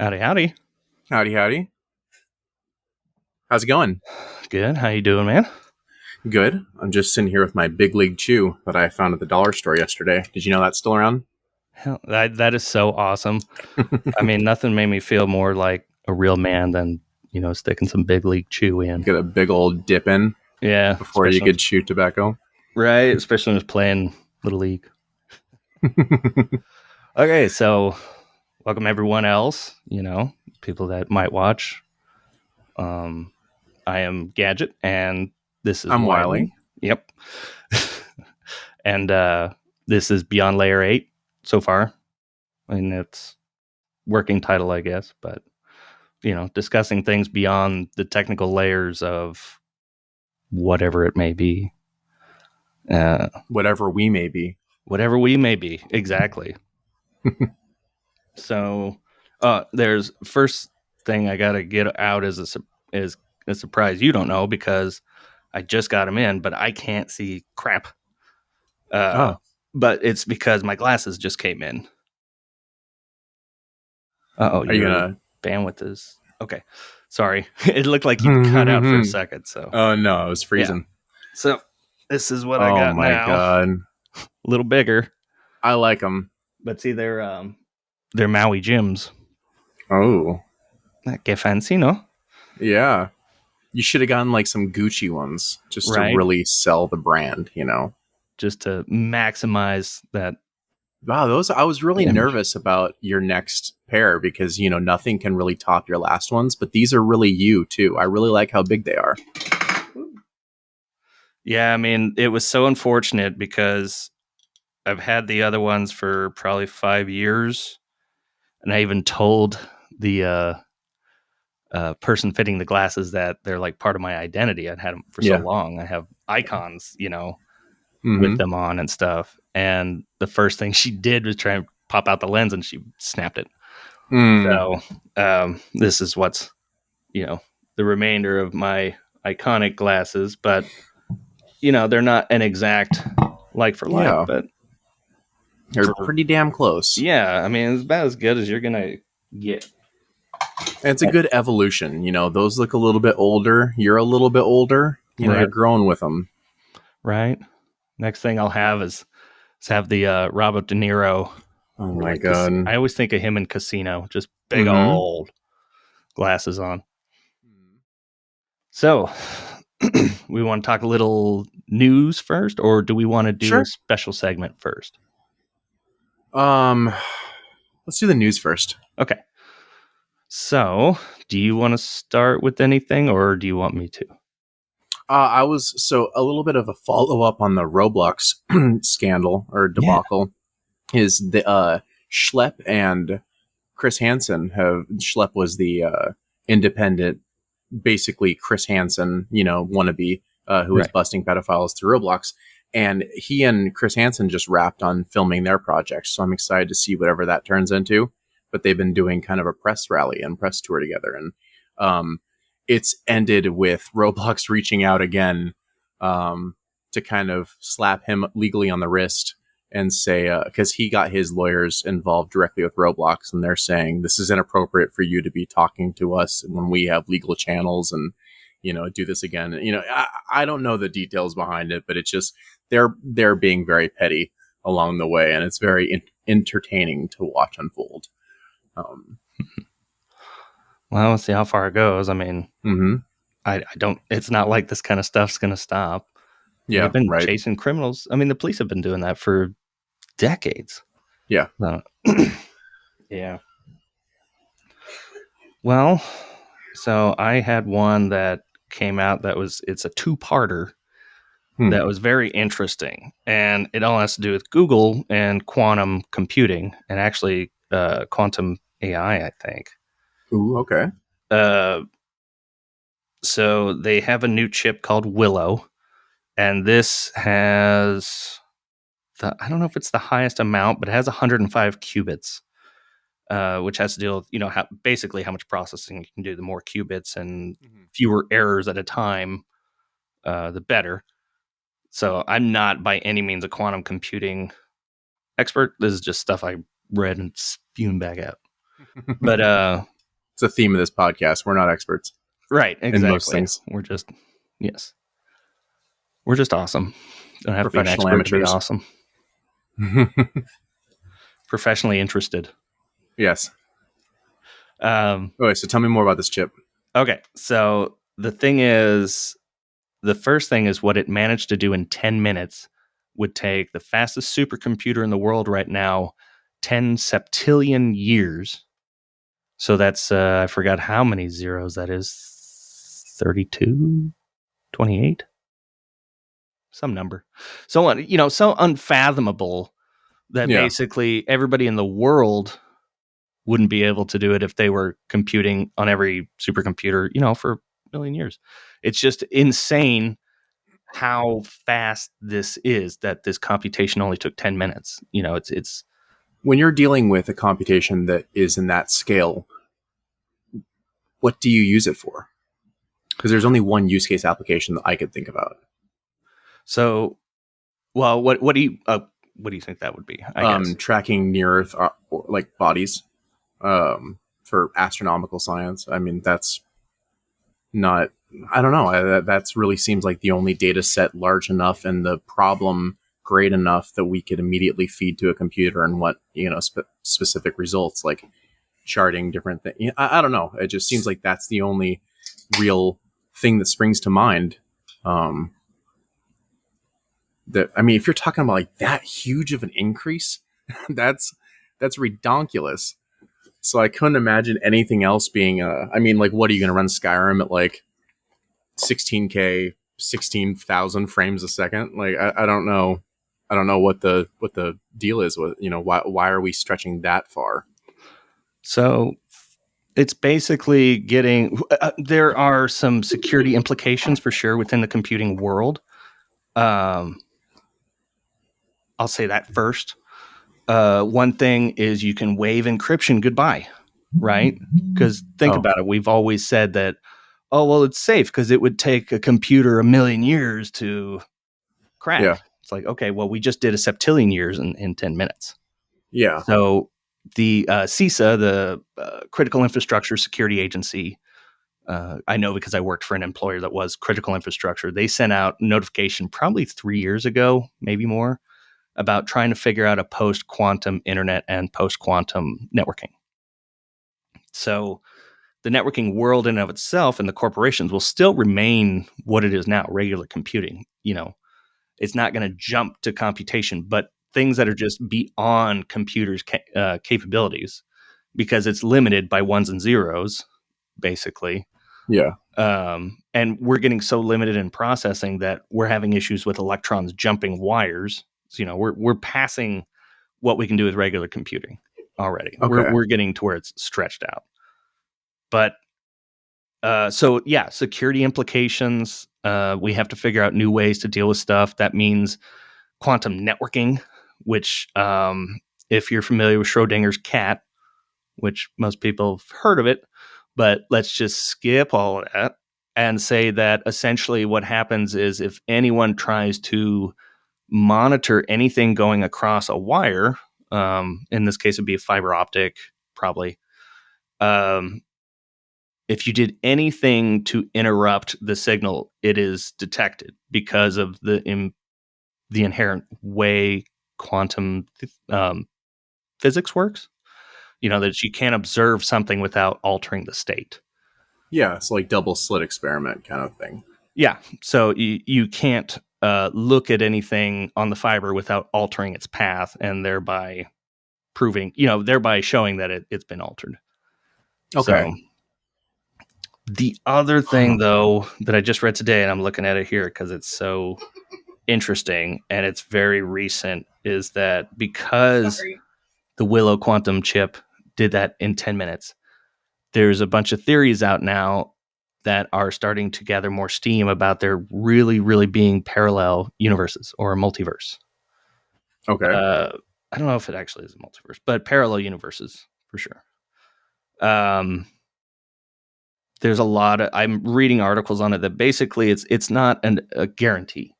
Howdy, howdy. Howdy, howdy. How's it going? Good. How you doing, man? Good. I'm just sitting here with my Big League Chew that I found at the dollar store yesterday. Did you know that's still around? Hell, that is so awesome. I mean, nothing made me feel more like a real man than sticking some big league chew in. Get a big old dip in Yeah, before you especially could chew tobacco. right, especially when it's playing little league. Okay, so welcome everyone else. People that might watch. Um, I am Gadget, and this is I'm Wiley. Wiley. Yep. And this is Beyond Layer 8 so far. I mean, it's working title, I guess, but discussing things beyond the technical layers of whatever it may be. Whatever we may be. Whatever we may be, exactly. So, there's first thing I got to get out is a surprise you don't know because I just got them in, but I can't see crap. Oh. But it's because my glasses just came in. Are you Your gonna bandwidth is okay. Sorry, it looked like you cut out for a second. So, Oh no, it was freezing. so this is what I Oh got my now. god. A little bigger, I like them. but see, they're Maui gyms. Oh. Que fancy, no? Yeah. You should have gotten like some Gucci ones just to Right. really sell the brand. Just to maximize that. Wow, those I was really image. nervous about your next pair because nothing can really top your last ones, but these are really you too. I really like how big they are. Yeah, I mean, it was so unfortunate because I've had the other ones for probably 5 years, and I even told the person fitting the glasses that they're like part of my identity. I'd had them for so Yeah. long. I have icons, Mm-hmm. with them on and stuff. And the first thing she did was try and pop out the lens, and she snapped it. So this is what's the remainder of my iconic glasses, but they're not an exact like for like, Yeah. but They're pretty damn close. yeah, I mean, it's about as good as you're gonna get. And it's a good evolution. Those look a little bit older. You're a little bit older. Right. You're growing with them. Right. Next thing I'll have is have the Robert De Niro. Oh my like god. I always think of him in Casino, just big old glasses on. So, we want to talk a little news first, or do we want to do a special segment first? Let's do the news first. Okay. So, do you want to start with anything, or do you want me to? I was a little bit of a follow up on the Roblox scandal or debacle is the Schlepp and Chris Hansen Schlepp was the independent, basically Chris Hansen, wannabe, who was busting pedophiles through Roblox. And he and Chris Hansen just wrapped on filming their project. So I'm excited to see whatever that turns into. But they've been doing kind of a press rally and press tour together. And it's ended with Roblox reaching out again to kind of slap him legally on the wrist and say, because he got his lawyers involved directly with Roblox, and they're saying this is inappropriate for you to be talking to us when we have legal channels and, do this again. I don't know the details behind it, but it's just they're being very petty along the way, and it's very entertaining to watch unfold. Well, let's see how far it goes. I mean, mm-hmm. I don't. It's not like this kind of stuff's going to stop. Yeah, they've been right. chasing criminals. I mean, the police have been doing that for decades. Yeah. Yeah. Well, so I had one that came out it's a two-parter that was very interesting, and it all has to do with Google and quantum computing, and actually quantum AI, I think. Ooh, okay. So they have a new chip called Willow, and this has I don't know if it's the highest amount, but it has 105 qubits, which has to deal with basically how much processing you can do. The more qubits and fewer errors at a time, the better. So I'm not by any means a quantum computing expert. This is just stuff I read and spewing back out. But It's the theme of this podcast. We're not experts right, in most exactly. things. We're just yes, we're just awesome. Don't have to be an Professional expert to be amateurs. awesome. Professionally interested. Yes. Um, Okay, so tell me more about this chip. okay, so the thing is, the first thing is what it managed to do in 10 minutes would take the fastest supercomputer in the world right now 10 septillion years. So that's, I forgot how many zeros that is. 32, 28, some number. So, so unfathomable that Yeah. basically everybody in the world wouldn't be able to do it if they were computing on every supercomputer, for a million years. It's just insane how fast this is, that this computation only took 10 minutes. It's When you're dealing with a computation that is in that scale, what do you use it for? Because there's only one use case application that I could think about. so, well, what do you think that would be? I guess. Tracking near Earth like bodies for astronomical science. I mean, that's not. I don't know. That's really seems like the only data set large enough and the problem great enough that we could immediately feed to a computer and what specific results like charting different things. I don't know. It just seems like that's the only real thing that springs to mind. That I mean, if you're talking about like that huge of an increase, that's redonkulous. So I couldn't imagine anything else being. I mean, like, what are you going to run Skyrim at like 16K, 16,000 frames a second? Like, I don't know. I don't know what the deal is with why are we stretching that far? So it's basically getting. There are some security implications for sure within the computing world. I'll say that first. One thing is you can waive encryption goodbye, right? Because think about it. We've always said that, oh, well, it's safe because it would take a computer a million years to crack. Yeah. It's like, okay, well, we just did a septillion years in 10 minutes. Yeah. So the CISA, the Critical Infrastructure Security Agency, I know because I worked for an employer that was critical infrastructure. They sent out notification probably 3 years ago, maybe more, about trying to figure out a post-quantum internet and post-quantum networking. So the networking world in and of itself and the corporations will still remain what it is now, regular computing. It's not going to jump to computation, but things that are just beyond computers' capabilities, because it's limited by ones and zeros, basically. Yeah. And we're getting so limited in processing that we're having issues with electrons jumping wires. So, we're passing what we can do with regular computing already. Okay. We're getting to where it's stretched out. But so yeah, security implications. We have to figure out new ways to deal with stuff. That means quantum networking, which, if you're familiar with Schrodinger's cat, which most people have heard of it, but let's just skip all of that and say that essentially what happens is if anyone tries to monitor anything going across a wire, in this case, it'd be a fiber optic, probably. If you did anything to interrupt the signal, it is detected because of the inherent way quantum physics works. That you can't observe something without altering the state. Yeah, it's like double slit experiment kind of thing. Yeah, so you can't look at anything on the fiber without altering its path, and thereby thereby showing that it's been altered. Okay. So, the other thing, though, that I just read today, and I'm looking at it here because it's so interesting and it's very recent, is that because the Willow quantum chip did that in 10 minutes, there's a bunch of theories out now that are starting to gather more steam about there really, really being parallel universes or a multiverse. Okay. I don't know if it actually is a multiverse, but parallel universes for sure. There's a lot of, I'm reading articles on it that basically it's not a guarantee.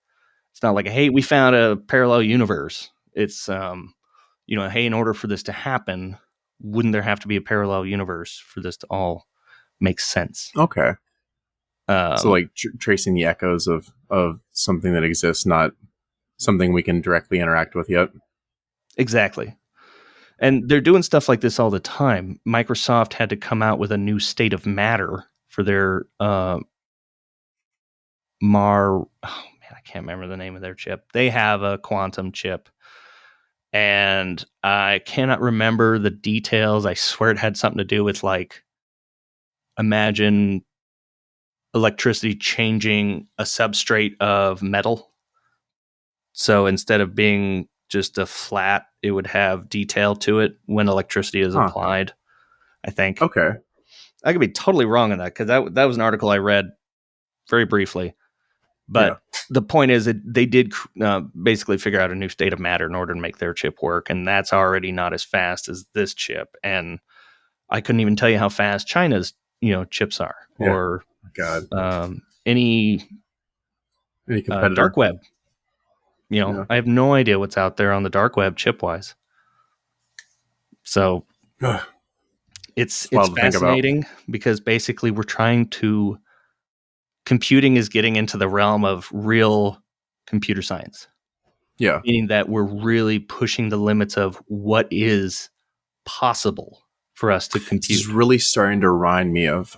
It's not like, hey, we found a parallel universe. It's, hey, in order for this to happen, wouldn't there have to be a parallel universe for this to all make sense? Okay. So Um, like tracing the echoes of something that exists, not something we can directly interact with yet. exactly. And they're doing stuff like this all the time. Microsoft had to come out with a new state of matter for their Oh man, I can't remember the name of their chip. They have a quantum chip, and I cannot remember the details. I swear it had something to do with like, imagine electricity changing a substrate of metal. So instead of being just a flat, it would have detail to it when electricity is Huh. applied. I think Okay. I could be totally wrong on that because that was an article I read very briefly. Yeah. But the point is that they did basically figure out a new state of matter in order to make their chip work, and that's already not as fast as this chip. And I couldn't even tell you how fast China's chips are, Yeah. or God. any Any competitor? dark web. Yeah. I have no idea what's out there on the dark web chip wise. So it's Wild to think about. fascinating because basically we're trying to computing is getting into the realm of real computer science. Yeah. Meaning that we're really pushing the limits of what is possible for us to This compute. is really starting to remind me of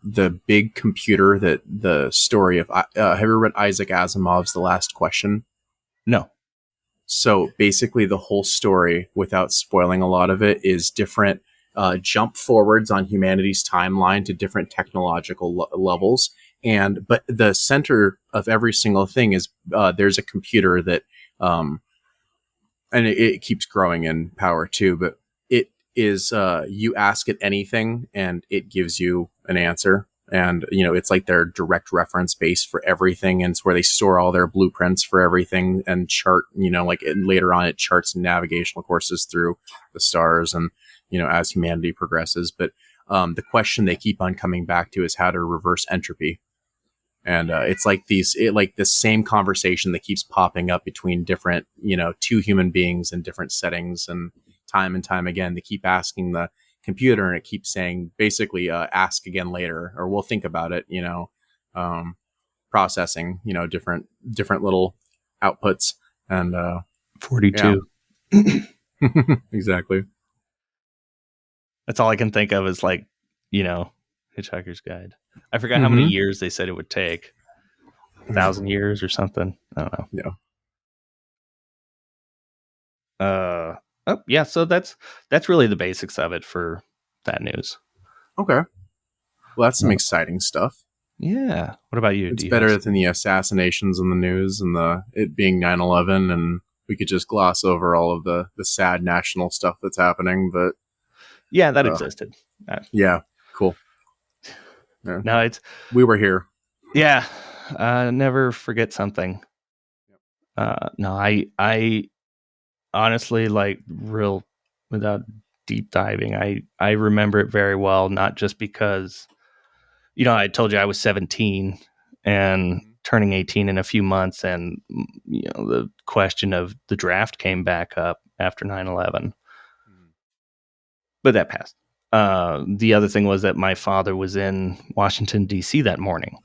the big computer that the story of. Have you ever read Isaac Asimov's The Last Question? No. So basically, the whole story, without spoiling a lot of it, is different jump forwards on humanity's timeline to different technological levels. But the center of every single thing is there's a computer that, and it keeps growing in power too. But it is you ask it anything, and it gives you an answer. And it's like their direct reference base for everything, and it's where they store all their blueprints for everything and chart. Later on, it charts navigational courses through the stars, and as humanity progresses. But the question they keep on coming back to is how to reverse entropy. And it's like the same conversation that keeps popping up between different, two human beings in different settings, and time again, they keep asking the computer, and it keeps saying basically, ask again later, or we'll think about it, processing, different little outputs. And 42. Exactly. That's all I can think of is like, Hitchhiker's Guide. I forgot how many Mm-hmm. years they said it would take. 1,000 years or something. I don't know. Yeah. Oh yeah, so that's really the basics of it for that news. Okay. Well, that's some exciting stuff. Yeah. What about you? It's Do you better have than the assassinations in the news and it being 9/11, and we could just gloss over all of the sad national stuff that's happening. But Yeah, that existed. Yeah, cool. Yeah. No, We were here. Yeah. Never forget something. No, I honestly, like, real, without deep diving, I remember it very well, not just because, I told you I was 17 and turning 18 in a few months, and the question of the draft came back up after 9/11, but that passed. The other thing was that my father was in Washington, D.C. that morning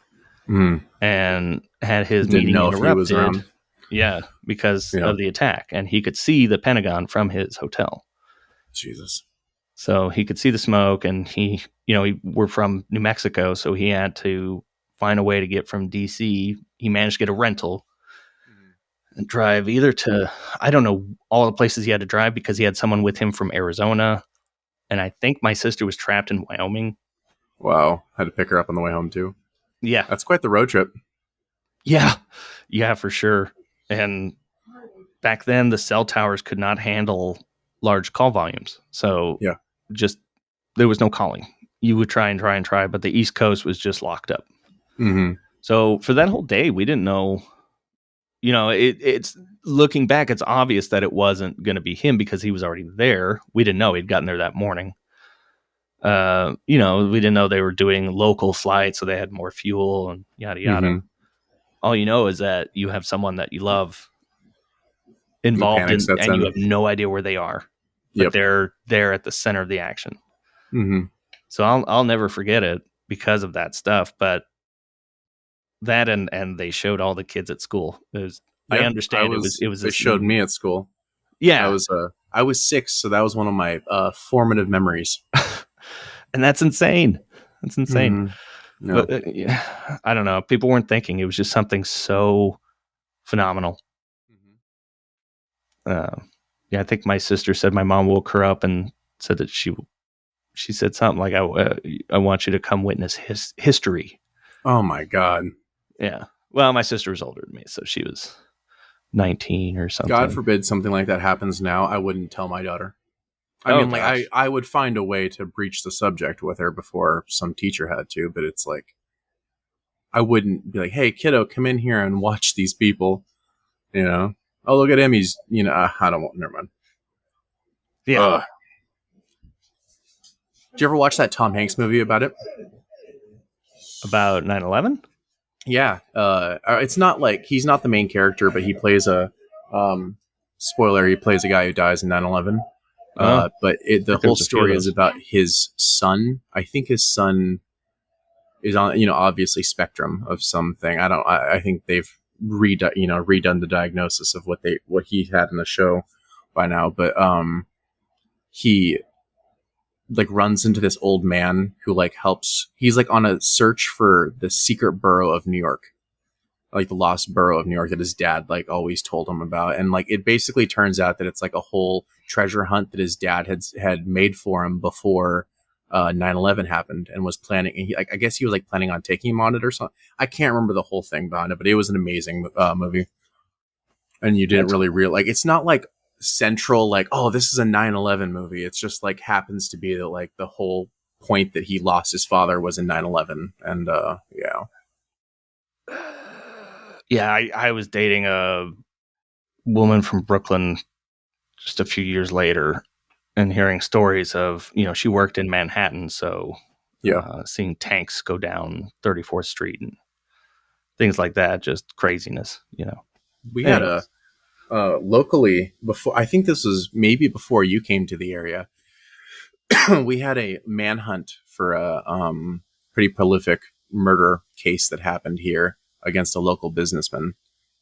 and had his Didn't meeting know if he was interrupted. around. Yeah, because Yeah. of the attack, and he could see the Pentagon from his hotel. Jesus. So he could see the smoke, and we're from New Mexico, so he had to find a way to get from DC. He managed to get a rental and drive either to, I don't know, all the places he had to drive because he had someone with him from Arizona. And I think my sister was trapped in Wyoming. Wow. Had to pick her up on the way home too. Yeah. That's quite the road trip. Yeah. Yeah, for sure. And back then, the cell towers could not handle large call volumes. So Yeah. just, there was no calling. You would try and try and try, but the East Coast was just locked up. Mm-hmm. So for that whole day, we didn't know, it's looking back, it's obvious that it wasn't going to be him because he was already there. We didn't know he'd gotten there that morning. We didn't know they were doing local flights, so they had more fuel and yada, yada. Mm-hmm. All you know is that you have someone that you love The involved panic in, sets and you in. have no idea where they are. but they're there at the center of the action. Mm-hmm. So I'll never forget it because of that stuff. But that and they showed all the kids at school. I understand it was They this showed me at school. Yeah. I was 6, so that was one of my formative memories. And that's insane. That's insane. Mm-hmm. No. But I don't know. People weren't thinking. It was just something so phenomenal. Yeah, I think my sister said my mom woke her up and said that she said something like, I want you to come witness history. Oh my God. Yeah. Well, my sister was older than me, so she was 19 or something. God forbid something like that happens now. I wouldn't tell my daughter. I would find a way to breach the subject with her before some teacher had to, but it's like, I wouldn't be like, hey, kiddo, come in here and watch these people. You know? Oh, look at him. He's, I don't want, never mind. Yeah. Ugh. Did you ever watch that Tom Hanks movie about it? About 9/11? Yeah. It's not like, he's not the main character, but he plays spoiler, he plays a guy who dies in 9/11. But the whole story is about his son. I think his son is on, obviously spectrum of something. I think they've redone the diagnosis of what he had in the show by now. But he like runs into this old man who like helps. He's like on a search for the secret borough of New York, like the lost borough of New York that his dad like always told him about. And like it basically turns out that it's like a whole treasure hunt that his dad had made for him before 9/11 happened, and was planning. And I guess he was like planning on taking him on it or something. I can't remember the whole thing behind it, but it was an amazing movie. And you didn't really realize, like, it's not like central, like, oh, this is a 9/11 movie. It's just like happens to be that like the whole point that he lost his father was in 9/11. And yeah. Yeah, I was dating a woman from Brooklyn just a few years later, and hearing stories of, she worked in Manhattan, so seeing tanks go down 34th Street and things like that, just craziness, We had locally before, I think this was maybe before you came to the area, we had a manhunt for a pretty prolific murder case that happened here against a local businessman.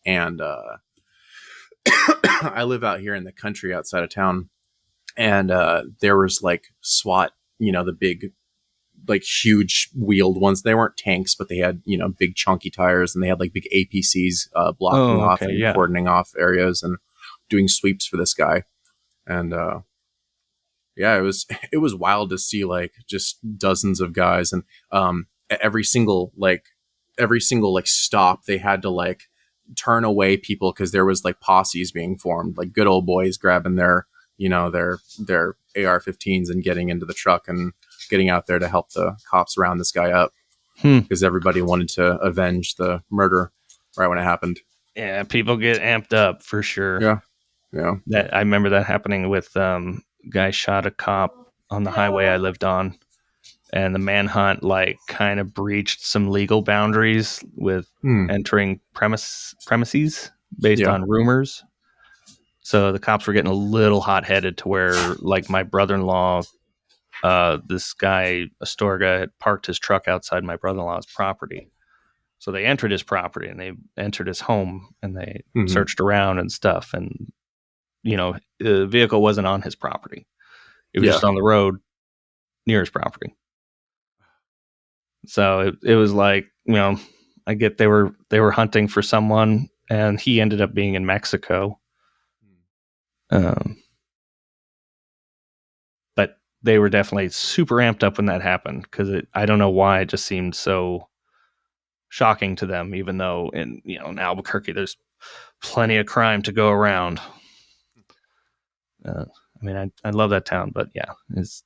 And I live out here in the country outside of town, and there was like SWAT, the big, like huge wheeled ones. They weren't tanks, but they had, big chunky tires, and they had like big APCs blocking off and cordoning off areas and doing sweeps for this guy. And yeah, it was wild to see like just dozens of guys, and every single stop they had to like turn away people because there was like posses being formed, like good old boys grabbing their their AR-15s and getting into the truck and getting out there to help the cops round this guy up, because everybody wanted to avenge the murder right when it happened. Yeah, people get amped up for sure. Yeah. I remember that happening with guy shot a cop on the highway I lived on, and the manhunt like kind of breached some legal boundaries with entering premises based on rumors. So the cops were getting a little hot-headed to where, like, my brother-in-law, this guy Astorga, had parked his truck outside my brother-in-law's property. So they entered his property and they entered his home, and they searched around and stuff. And the vehicle wasn't on his property; it was just on the road near his property. So it was like, I get they were hunting for someone, and he ended up being in Mexico. But they were definitely super amped up when that happened, because I don't know why, it just seemed so shocking to them, even though in Albuquerque there's plenty of crime to go around. I mean, I love that town, but yeah, it's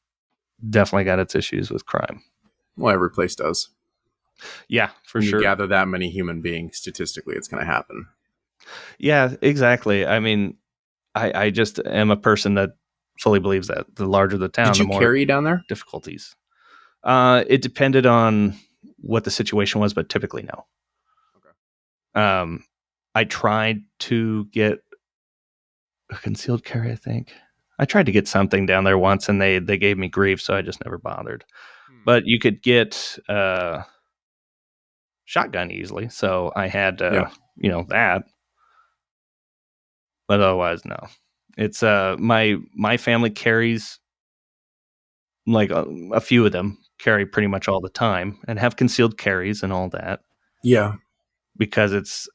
definitely got its issues with crime. Well, every place does. Yeah, for when sure. You gather that many human beings, statistically, it's going to happen. Yeah, exactly. I mean, I just am a person that fully believes that the larger the town, the more carry down there difficulties. It depended on what the situation was, but typically no. Okay. I tried to get a concealed carry, I think. I tried to get something down there once, and they gave me grief, so I just never bothered. But you could get shotgun easily, so I had that. But otherwise, no. It's my family carries like a few of them carry pretty much all the time and have concealed carries and all that. Yeah, because it's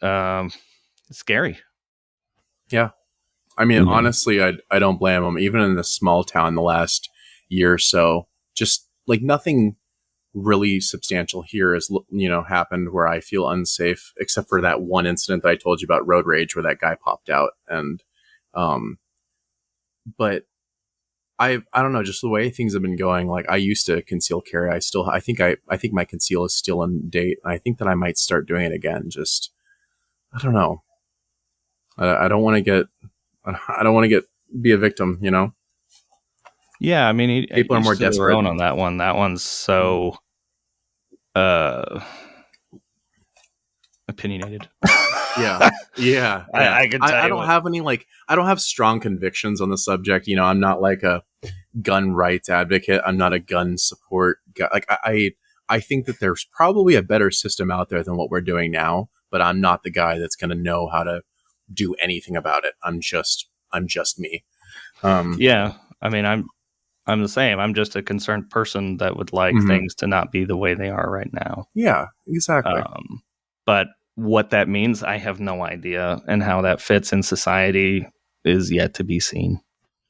scary. Yeah. I mean, honestly, I don't blame them. Even in this small town, the last year or so, just like nothing really substantial here has happened where I feel unsafe, except for that one incident that I told you about, road rage, where that guy popped out. And but I don't know, just the way things have been going. Like, I used to conceal carry. I think my conceal is still in date. I think that I might start doing it again. Just, I don't know. I don't want to be a victim, Yeah, I mean, people are more desperate on that one. That one's so opinionated. Yeah. I can tell I don't have any I don't have strong convictions on the subject. I'm not like a gun rights advocate. I'm not a gun support guy. Like, I think that there's probably a better system out there than what we're doing now, but I'm not the guy that's going to know how to do anything about it. I'm just me. Yeah, I mean, I'm the same. I'm just a concerned person that would like things to not be the way they are right now. Yeah, exactly. But what that means, I have no idea, and how that fits in society is yet to be seen.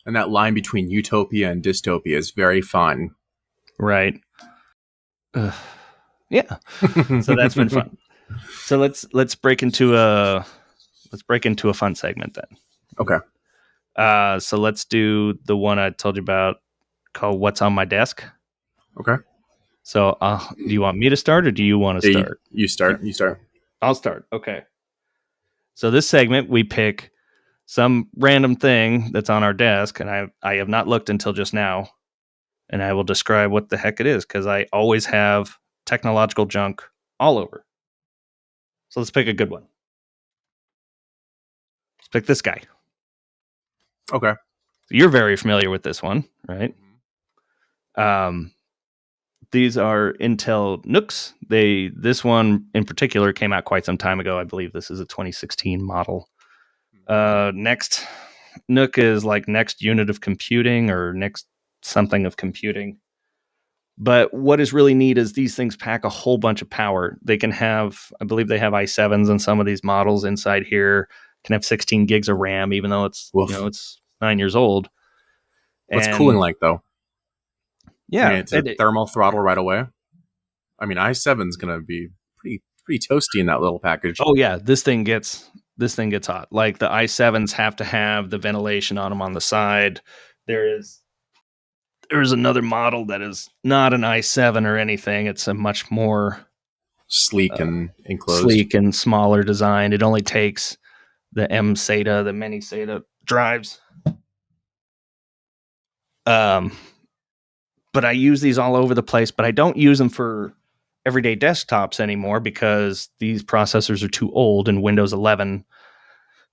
And that line between utopia and dystopia is very fun. Right. Yeah. So that's been fun. So let's break into a fun segment then. Okay. So let's do the one I told you about called "What's on My Desk." Okay. So do you want me to start, or do you want to start? You start. You start. I'll start. Okay. So this segment, we pick some random thing that's on our desk, and I have not looked until just now, and I will describe what the heck it is, because I always have technological junk all over. So let's pick a good one. Let's pick this guy. Okay. So you're very familiar with this one, right? These are Intel NUCs. This one in particular came out quite some time ago. I believe this is a 2016 model. Next NUC is like next unit of computing, or next something of computing. But what is really neat is these things pack a whole bunch of power. They can have, I believe they have i7s in some of these models inside here. Can have 16 gigs of RAM, even though it's it's 9 years old. What's cooling like, though? Yeah, I mean, it's a thermal throttle right away. I mean, i7 is gonna be pretty toasty in that little package. Oh yeah, this thing gets hot. Like, the i7s have to have the ventilation on them on the side. There's another model that is not an i7 or anything. It's a much more sleek and enclosed, sleek and smaller design. It only takes the M SATA, the mini SATA drives. But I use these all over the place, but I don't use them for everyday desktops anymore, because these processors are too old, and Windows 11,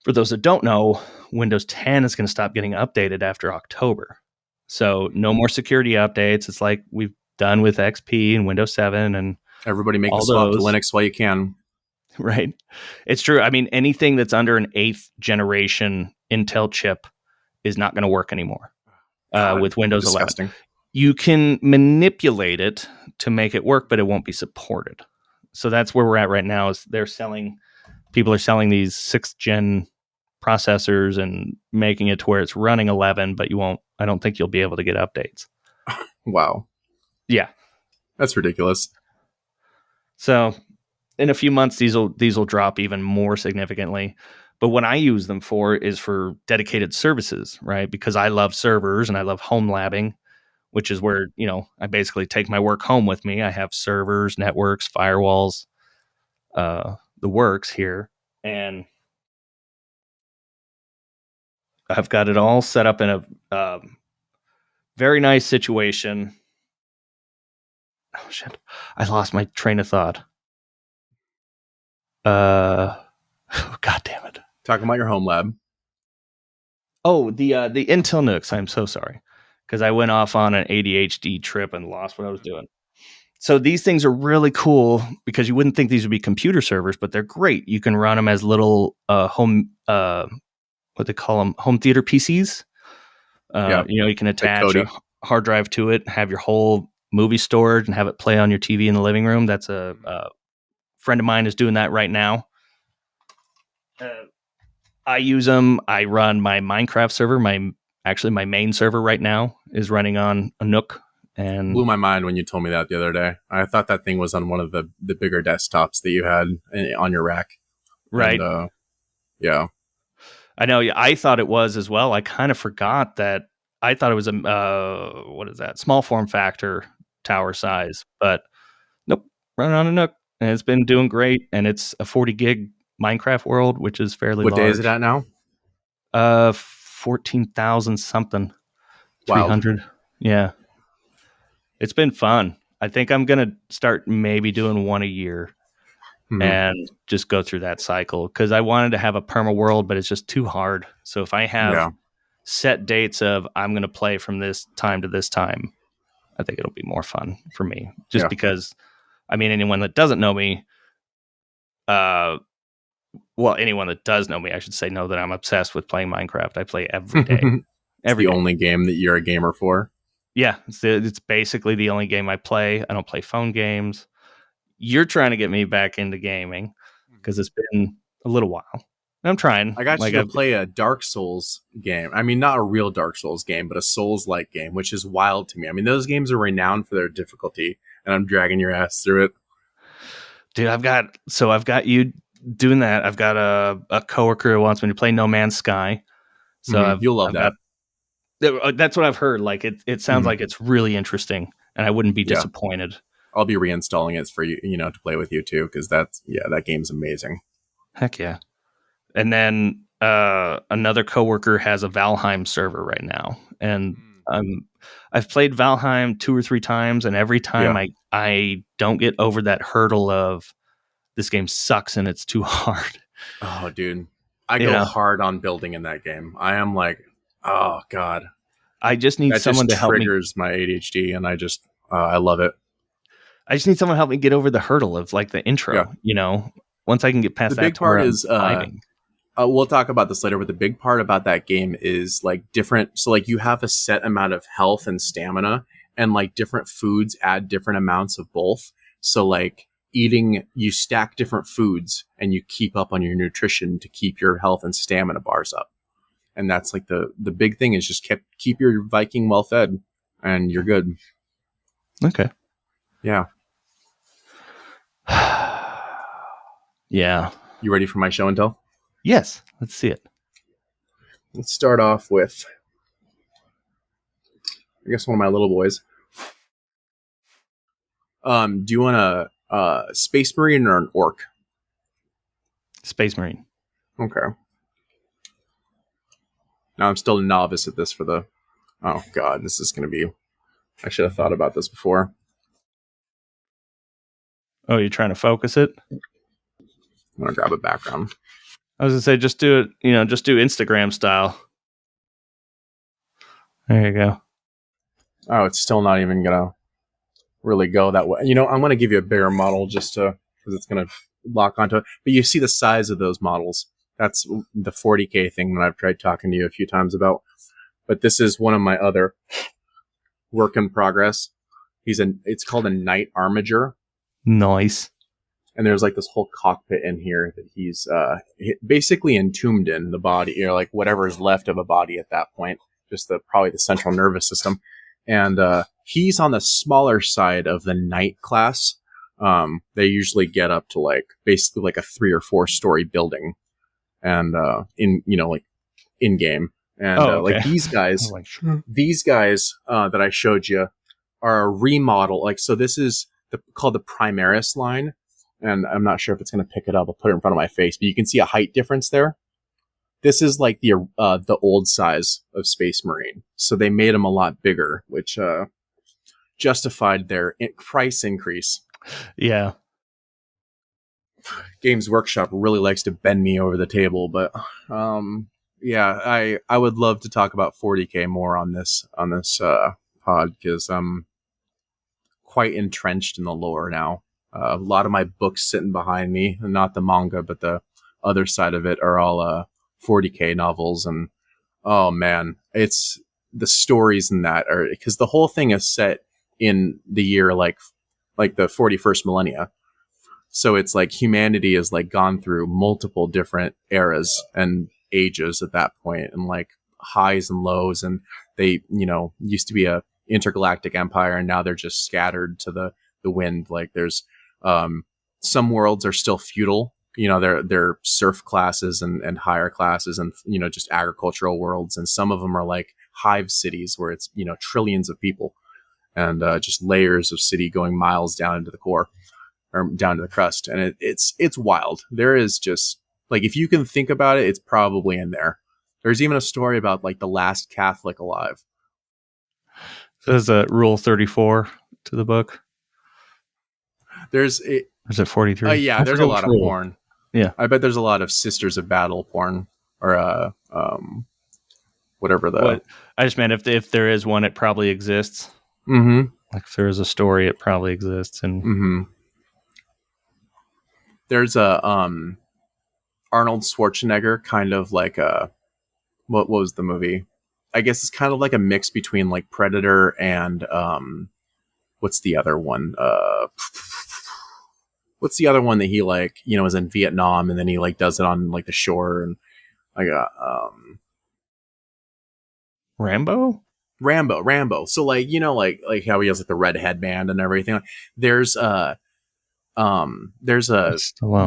for those that don't know, Windows 10 is going to stop getting updated after October. So no more security updates. It's like we've done with XP and Windows 7 and everybody make the swap to Linux while you can. Right. It's true. I mean, anything that's under an 8th generation Intel chip is not going to work anymore with Windows 11. You can manipulate it to make it work, but it won't be supported. So that's where we're at right now. Is people are selling these 6th gen processors and making it to where it's running 11, but I don't think you'll be able to get updates. Wow. Yeah. That's ridiculous. So in a few months, these will drop even more significantly. But what I use them for is for dedicated services, right? Because I love servers and I love home labbing, which is where, I basically take my work home with me. I have servers, networks, firewalls, the works here. And I've got it all set up in a very nice situation. Oh, shit. I lost my train of thought. God damn it. Talking about your home lab. Oh, the Intel Nooks. I'm so sorry because I went off on an ADHD trip and lost what I was doing. So these things are really cool because you wouldn't think these would be computer servers, but they're great. You can run them as little home what they call them, home theater PCs. Yeah, You can like attach a Cody. hard drive to it, have your whole movie stored, and have it play on your TV in the living room. That's a friend of mine is doing that right now. I use them. I run my Minecraft server. My main server right now is running on a Nook. And Blew my mind when you told me that the other day. I thought that thing was on one of the bigger desktops that you had on your rack. And right, yeah, I know. I thought it was as well. I kind of forgot that. I thought it was a what is that? Small form factor tower size, but nope, running on a Nook, and it's been doing great. And it's a 40 gig Minecraft world, which is fairly what day is it large. at now? 14,000 something, Wild. 300. Yeah, it's been fun. I think I'm gonna start maybe doing one a year Mhm. and just go through that cycle because I wanted to have a perma world, but it's just too hard. So if I have Yeah, set dates of I'm going to play from this time to this time, I think it'll be more fun for me. Just yeah. because, I mean, anyone that doesn't know me, uh, well, anyone that does know me, I should say, know that I'm obsessed with playing Minecraft. I play every day, It's every the day. only game that you're a gamer for. Yeah, it's basically the only game I play. I don't play phone games. You're trying to get me back into gaming because it's been a little while. I'm trying. I got Like you to I've play a Dark Souls game. I mean, not a real Dark Souls game, but a Souls-like game, which is wild to me. I mean, those games are renowned for their difficulty, and I'm dragging your ass through it. dude, I've got you doing that. I've got a coworker who wants me to play No Man's Sky. So You'll love I've got that. that's what I've heard. Like it sounds Mhm. like it's really interesting, and I wouldn't be Yeah, disappointed. I'll be reinstalling it for you, to play with you too, because that game's amazing. Heck yeah! And then another coworker has a Valheim server right now, and I've played Valheim 2 or 3 times, and every time Yeah. I don't get over that hurdle of this game sucks and it's too hard. Oh, dude, I You go know, hard on building in that game. I am like, oh god, I just need that just someone to help me. triggers my ADHD, and I love it. I just need someone to help me get over the hurdle of like the Yeah. intro. Once I can get The past that big to where part I'm is vibing. we'll talk about this later, but the big part about that game is like different. So like you have a set amount of health and stamina, and like different foods add different amounts of both. So like you stack different foods and you keep up on your nutrition to keep your health and stamina bars up. And that's like the big thing is just keep your Viking well fed, and you're good. Okay. Yeah. Yeah. You ready for my show and tell? Yes. Let's see it. Let's start off with, I guess, one of my little boys. Do you want a Space Marine or an Orc? Space Marine. Okay. Now I'm still a novice at this for the. Oh god, this is going to be. I should have thought about this before. Oh, you're trying to focus it? I'm going to grab a background. I was gonna say just do it, just do Instagram style. There you go. Oh, it's still not even going to really go that way. I'm going to give you a bigger model just to because it's going to lock onto it. But you see the size of those models. That's the 40K thing that I've tried talking to you a few times about. But this is one of my other work in progress. It's called a Knight Armiger. Nice. And there's like this whole cockpit in here that he's basically entombed in the body, like whatever is left of a body at that point, just probably the central nervous system. And he's on the smaller side of the Knight class. They usually get up to like basically like a 3 or 4 story building, and like in game. And Okay. like these guys, Like, sure. that I showed you are a remodel. Like, so this is called the Primaris line. And I'm not sure if it's going to pick it up. I'll put it in front of my face, but you can see a height difference there. This is like the old size of Space Marine. So they made them a lot bigger, which justified their price increase. Yeah. Games Workshop really likes to bend me over the table, but yeah, I would love to talk about 40K more on this pod, because I'm quite entrenched in the lore now. A lot of my books sitting behind me, and not the manga, but the other side of it, are all 40K novels, and oh man, it's the stories in that are, because the whole thing is set in the year like the 41st millennia. So it's like humanity has like gone through multiple different eras and ages at that point, and like highs and lows, and they, used to be a intergalactic empire, and now they're just scattered to the wind. Like there's some worlds are still feudal, they're serf classes and higher classes, and just agricultural worlds, and some of them are like hive cities where it's trillions of people, and just layers of city going miles down into the core, or down to the crust, and it's wild. There is just, like, if you can think about it, it's probably in there. There's even a story about like the last Catholic alive. There's a rule 34 to the book. There's it. Is it 43? Yeah, there's a lot of porn. Yeah, I bet there's a lot of Sisters of Battle porn, or whatever the. What? I just meant if there is one, it probably exists. Mm-hmm. Like if there is a story, it probably exists. And mm-hmm. There's a Arnold Schwarzenegger kind of like a, what was the movie? I guess it's kind of like a mix between like Predator and what's the other one? What's the other one that he like, is in Vietnam, and then he like does it on like the shore, and like Rambo. So like, like how he has like the red headband and everything. There's a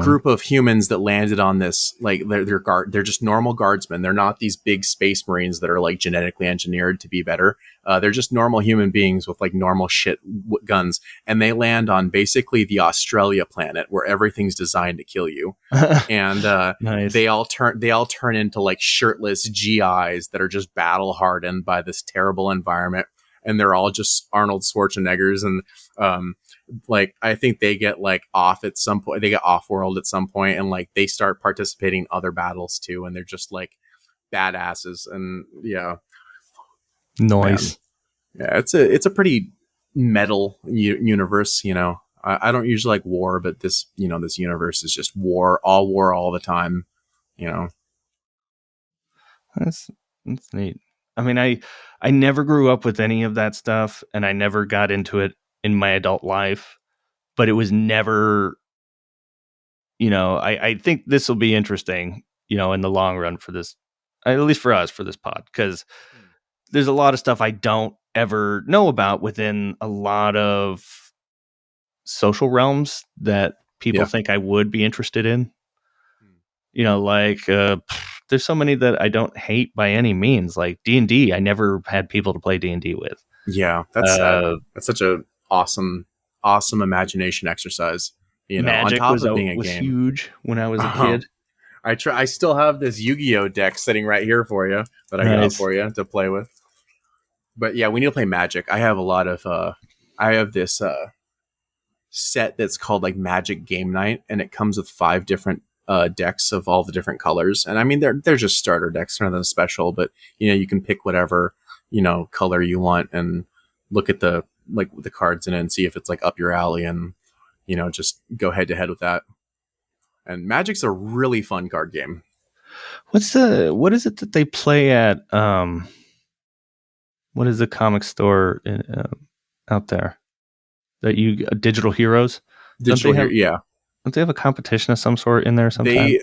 group of humans that landed on this, like they're just normal guardsmen. They're not these big space marines that are like genetically engineered to be better. They're just normal human beings with like normal guns, and they land on basically the Australia planet where everything's designed to kill you. And nice. they all turn into like shirtless GIs that are just battle hardened by this terrible environment, and they're all just Arnold Schwarzeneggers. And like I think they get like off at some point. They get off world at some point, and like they start participating in other battles too, and they're just like badasses. And yeah, nice. Man. Yeah, it's a pretty metal universe. I don't usually like war, but this this universe is just war all the time. That's neat. I mean, I never grew up with any of that stuff, and I never got into it in my adult life, but it was never, I think this will be interesting, in the long run for this, at least for us, for this pod, because there's a lot of stuff I don't ever know about within a lot of social realms that people think I would be interested in. Like there's so many that I don't hate by any means, like D&D. I never had people to play D&D with. Yeah, that's such a awesome imagination exercise. Magic on top was of being a game. Huge when I was a kid. I still have this Yu-Gi-Oh deck sitting right here for you that I got for you to play with. But yeah, we need to play Magic. I have a lot of I have this set that's called like Magic Game Night, and it comes with 5 different decks of all the different colors. And I mean, they're just starter decks, they're nothing special, but you can pick whatever color you want and look at the cards in it and see if it's like up your alley, and just go head to head with that. And Magic's a really fun card game. What is it that they play at what is the comic store out there that Digital Heroes? Yeah. Don't they have a competition of some sort in there sometime?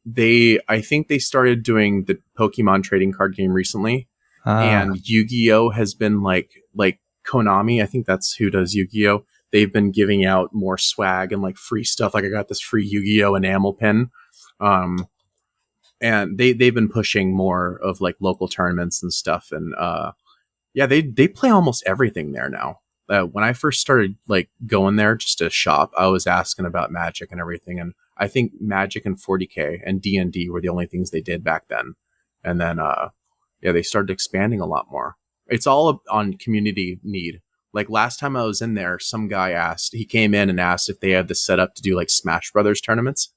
I think they started doing the Pokemon trading card game recently. And Yu-Gi-Oh has been like Konami, I think that's who does Yu-Gi-Oh. They've been giving out more swag and like free stuff. Like I got this free Yu-Gi-Oh enamel pin. And they've been pushing more of like local tournaments and stuff. And yeah, they play almost everything there now. When I first started like going there just to shop, I was asking about Magic and everything. And I think Magic and 40K and D&D were the only things they did back then. And then they started expanding a lot more. It's all on community need. Like last time I was in there, some guy came in and asked if they had the setup to do like Smash Brothers tournaments,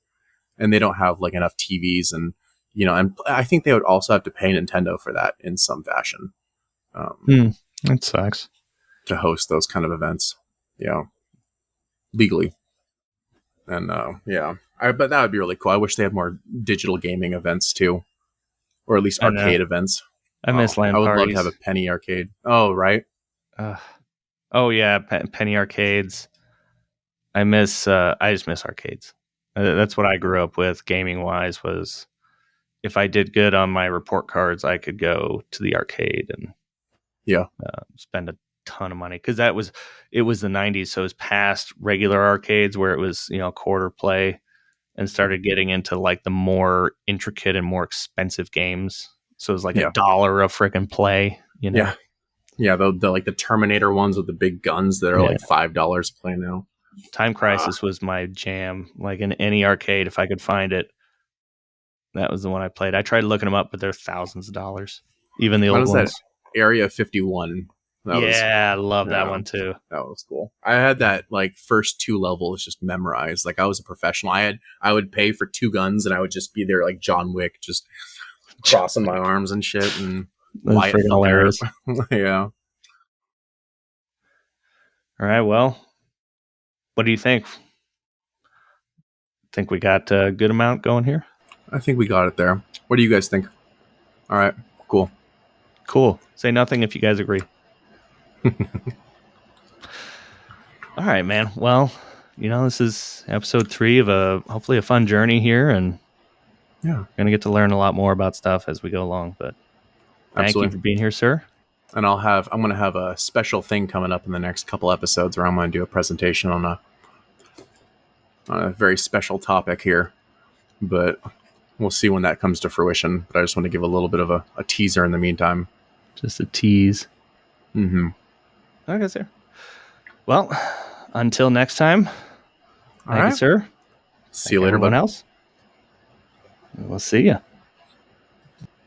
and they don't have like enough TVs and and I think they would also have to pay Nintendo for that in some fashion. That sucks. To host those kind of events, legally. And but that would be really cool. I wish they had more digital gaming events too, or at least arcade events. I miss LAN parties. I would love to have a penny arcade. Oh, right. Oh yeah, penny arcades. I just miss arcades. That's what I grew up with, gaming wise. Was if I did good on my report cards, I could go to the arcade and spend a ton of money, because it was the 90s, so it was past regular arcades where it was quarter play, and started getting into like the more intricate and more expensive games. So it was like $1 a freaking play. The like the Terminator ones with the big guns that are like $5 a play now. Time Crisis was my jam. Like in any arcade, if I could find it, that was the one I played. I tried looking them up, but they're thousands of dollars. Even the old ones. That Area 51. I love that one too. That was cool. I had that like first 2 levels just memorized. Like I was a professional. I would pay for 2 guns, and I would just be there like John Wick, just crossing my arms and shit. And Wyatt hilarious. Yeah. All right. Well, what do you think? Think we got a good amount going here? I think we got it there. What do you guys think? All right. Cool. Say nothing if you guys agree. All right, man. Well, this is episode 3 of hopefully a fun journey here, and we're gonna get to learn a lot more about stuff as we go along. But thank you for being here, sir. And I'm gonna have a special thing coming up in the next couple episodes where I'm gonna do a presentation on a very special topic here, but we'll see when that comes to fruition. But I just want to give a little bit of a teaser in the meantime. Just a tease. Mm-hmm. Okay, sir. Well, until next time. Thank you, sir. See you later, everyone else. We'll see you.